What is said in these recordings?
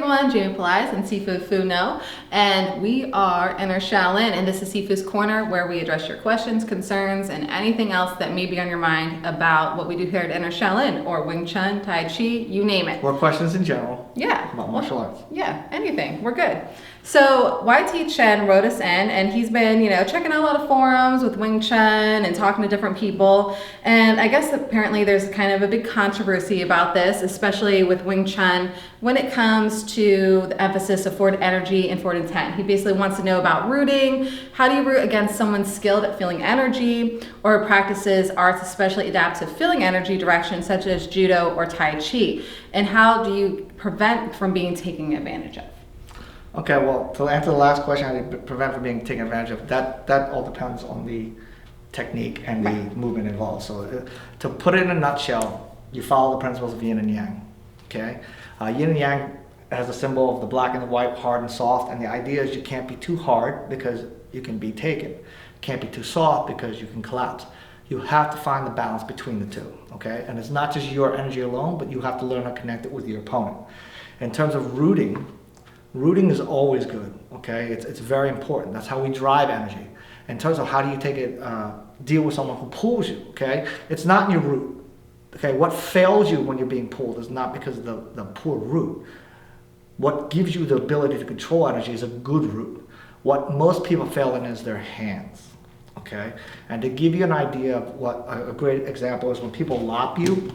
everyone, Jamie Pelias and Sifu Phu Ngo, and we are in our Shaolin, and this is Sifu's Corner, where we address your questions, concerns, and anything else that may be on your mind about what we do here at Inner Shaolin, or Wing Chun, Tai Chi, you name it. Or questions in general. Yeah. About martial arts. Yeah, anything. We're good. So YT Chen wrote us in, and he's been, checking out a lot of forums with Wing Chun and talking to different people. And I guess apparently there's kind of a big controversy about this, especially with Wing Chun when it comes to the emphasis of forward energy and forward intent. He basically wants to know about rooting. How do you root against someone skilled at feeling energy, or practices arts especially adaptive feeling energy directions such as judo or Tai Chi? And how do you prevent from being taken advantage of? Okay, well, to answer the last question, how do you prevent from being taken advantage of? That all depends on the technique and the movement involved. So to put it in a nutshell, you follow the principles of yin and yang, okay? Yin and yang has a symbol of the black and the white, hard and soft, and the idea is you can't be too hard because you can be taken. You can't be too soft because you can collapse. You have to find the balance between the two, okay? And it's not just your energy alone, but you have to learn to connect it with your opponent. In terms of rooting is always good, okay? It's very important. That's how we drive energy. In terms of how do you take it, deal with someone who pulls you, okay? It's not in your root, okay? What fails you when you're being pulled is not because of the poor root. What gives you the ability to control energy is a good root. What most people fail in is their hands, okay? And to give you an idea of what a great example is when people lop you,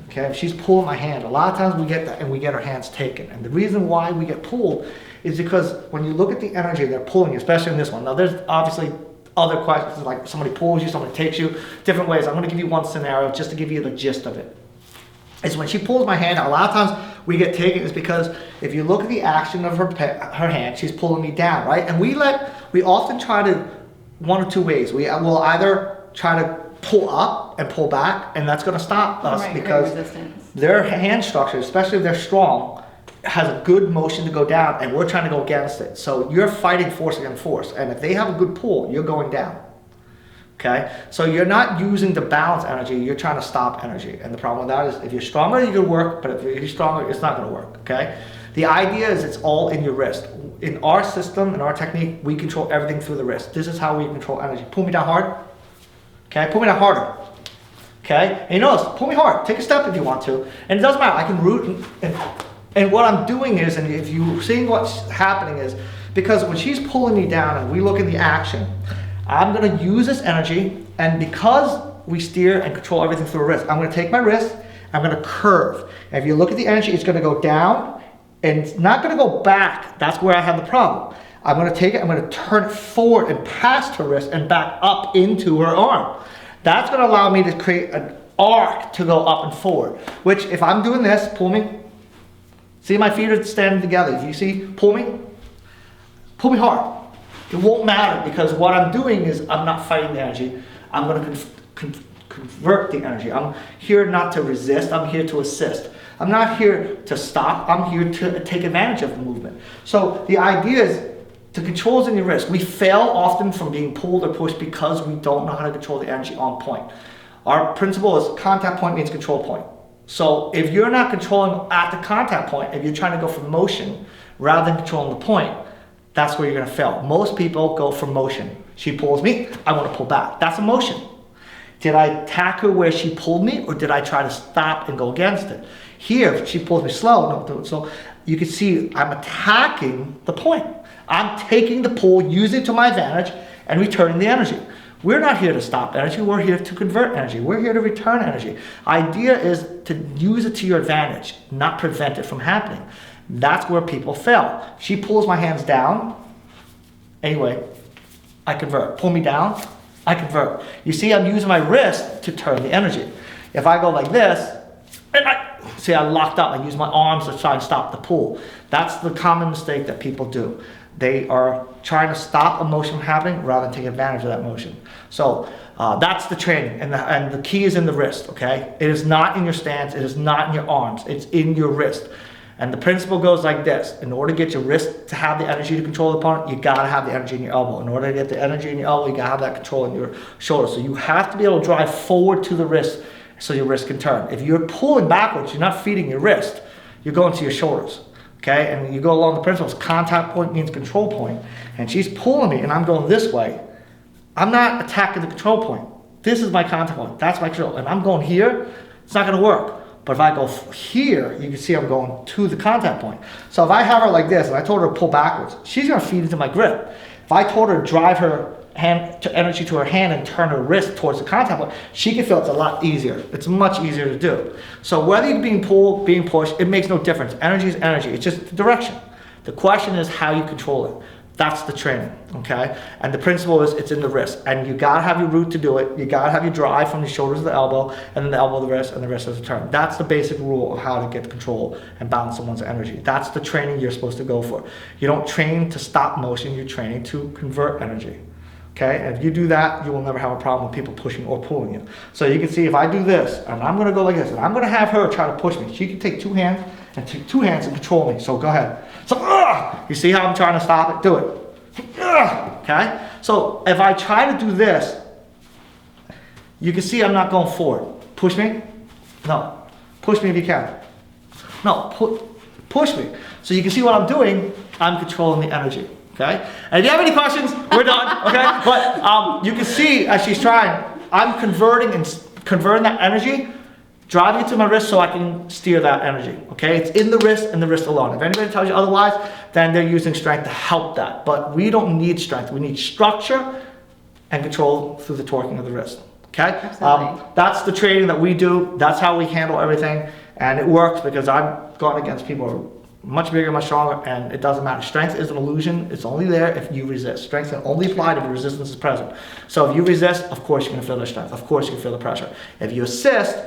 okay, if she's pulling my hand, a lot of times we get that and we get our hands taken. And the reason why we get pulled is because when you look at the energy they're pulling you, especially in this one. Now there's obviously other questions, like somebody pulls you, somebody takes you, different ways. I'm gonna give you one scenario just to give you the gist of it. Is when she pulls my hand, a lot of times we get taken is because if you look at the action of her hand, she's pulling me down, right? And we often try to, one of two ways. We will either try to pull up and pull back, and that's going to stop us because their hand structure, especially if they're strong, has a good motion to go down, and we're trying to go against it. So you're fighting force against force, and if they have a good pull, you're going down. Okay, so you're not using the balance energy, you're trying to stop energy. And the problem with that is if you're stronger, you can work, but if you're stronger, it's not going to work. Okay, the idea is it's all in your wrist. In our system, in our technique, we control everything through the wrist. This is how we control energy. Pull me down hard. Okay, pull me down harder. Okay, and you notice, pull me hard. Take a step if you want to, and it doesn't matter. I can root, and what I'm doing is, and if you're seeing what's happening is, because when she's pulling me down and we look at the action, I'm going to use this energy, and because we steer and control everything through a wrist, I'm going to take my wrist, I'm going to curve. And if you look at the energy, it's going to go down, and it's not going to go back. That's where I have the problem. I'm going to take it, I'm going to turn it forward and past her wrist and back up into her arm. That's going to allow me to create an arc to go up and forward, which if I'm doing this, pull me. See, my feet are standing together. If you see, pull me hard. It won't matter because what I'm doing is I'm not fighting the energy. I'm going to convert the energy. I'm here not to resist, I'm here to assist. I'm not here to stop, I'm here to take advantage of the movement. So the idea is to control is in your wrist. We fail often from being pulled or pushed because we don't know how to control the energy on point. Our principle is contact point means control point. So if you're not controlling at the contact point, if you're trying to go for motion rather than controlling the point, that's where you're going to fail. Most people go for motion. She pulls me, I want to pull back. That's a motion. Did I attack her where she pulled me, or did I try to stop and go against it? Here, if she pulls me slow, so you can see I'm attacking the point. I'm taking the pull, using it to my advantage, and returning the energy. We're not here to stop energy, we're here to convert energy. We're here to return energy. Idea is to use it to your advantage, not prevent it from happening. That's where people fail. She pulls my hands down. Anyway, I convert. Pull me down, I convert. You see, I'm using my wrist to turn the energy. If I go like this, and I locked up, I use my arms to try and stop the pull. That's the common mistake that people do. They are trying to stop a motion from happening rather than take advantage of that motion. So that's the training, and the key is in the wrist, okay? It is not in your stance, it is not in your arms, it's in your wrist. And the principle goes like this: in order to get your wrist to have the energy to control the opponent, you gotta have the energy in your elbow. In order to get the energy in your elbow, you gotta have that control in your shoulder. So you have to be able to drive forward to the wrist so your wrist can turn. If you're pulling backwards, you're not feeding your wrist, you're going to your shoulders. Okay, and you go along the principles. Contact point means control point, and she's pulling me, and I'm going this way. I'm not attacking the control point. This is my contact point. That's my control, and I'm going here. It's not going to work. But if I go here, you can see I'm going to the contact point. So if I have her like this, and I told her to pull backwards, she's going to feed into my grip. If I told her to drive her hand to energy to her hand and turn her wrist towards the contact point, she can feel it's a lot easier. It's much easier to do. So whether you're being pulled, being pushed, it makes no difference. Energy is energy. It's just the direction. The question is how you control it. That's the training, okay? And the principle is it's in the wrist. And you gotta have your root to do it. You gotta have your drive from the shoulders to the elbow, and then the elbow to the wrist, and the wrist as a turn. That's the basic rule of how to get control and balance someone's energy. That's the training you're supposed to go for. You don't train to stop motion, you're training to convert energy. Okay, and if you do that, you will never have a problem with people pushing or pulling you. So you can see if I do this, and I'm gonna go like this, and I'm gonna have her try to push me. She can take two hands and control me. So go ahead. So, you see how I'm trying to stop it? Do it. Okay? So if I try to do this, you can see I'm not going forward. Push me? No. Push me if you can. No, push me. So you can see what I'm doing. I'm controlling the energy. Okay? And if you have any questions, we're done. Okay? But you can see as she's trying, I'm converting that energy, driving it to my wrist so I can steer that energy. Okay? It's in the wrist and the wrist alone. If anybody tells you otherwise, then they're using strength to help that. But we don't need strength. We need structure and control through the torquing of the wrist. Okay? Absolutely. That's the training that we do. That's how we handle everything. And it works because I've gone against people who are much bigger, much stronger, and it doesn't matter. Strength is an illusion. It's only there if you resist. Strength can only apply if the resistance is present. So if you resist, of course you're going to feel their strength. Of course you can feel the pressure. If you assist,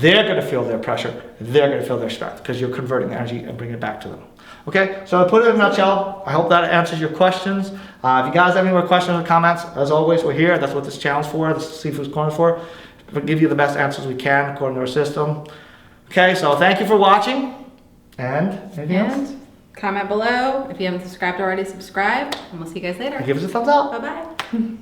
they're going to feel their pressure. They're going to feel their strength because you're converting the energy and bringing it back to them. Okay, so to put it in a nutshell, I hope that answers your questions. If you guys have any more questions or comments, as always, we're here. That's what this channel's for. This is Sifu's Corner for. We'll give you the best answers we can according to our system. Okay, so thank you for watching. And anything else? Comment below. If you haven't subscribed already, subscribe. And we'll see you guys later. Give us a thumbs up. Bye-bye.